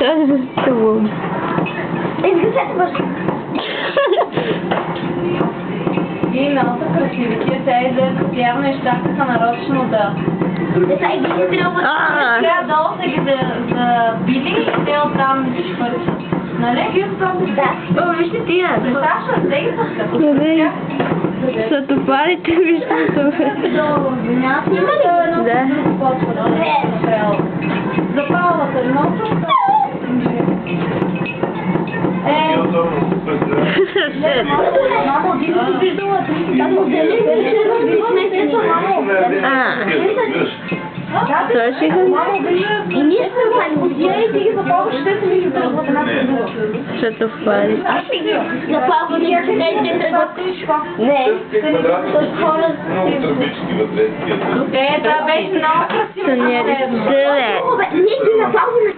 Това. И много са красиви. Те да явно изчакаха нарочно да... Сега долу са ги забили и те оттам швърчат. Нали? О, вижте тия. Саша, те ги пускат. Къде? Сатопарите, вижте това. Да. Запалват едното. Мамо, ти си виждала, той ще го... и ние сме отидели и ти ги запалваш, ще се вижда от една друга. Сатопари. Запалваш, че не тръгват кришко. Не, с хора... Това беше много красиво. Са не рисували. Ние ги запалваме.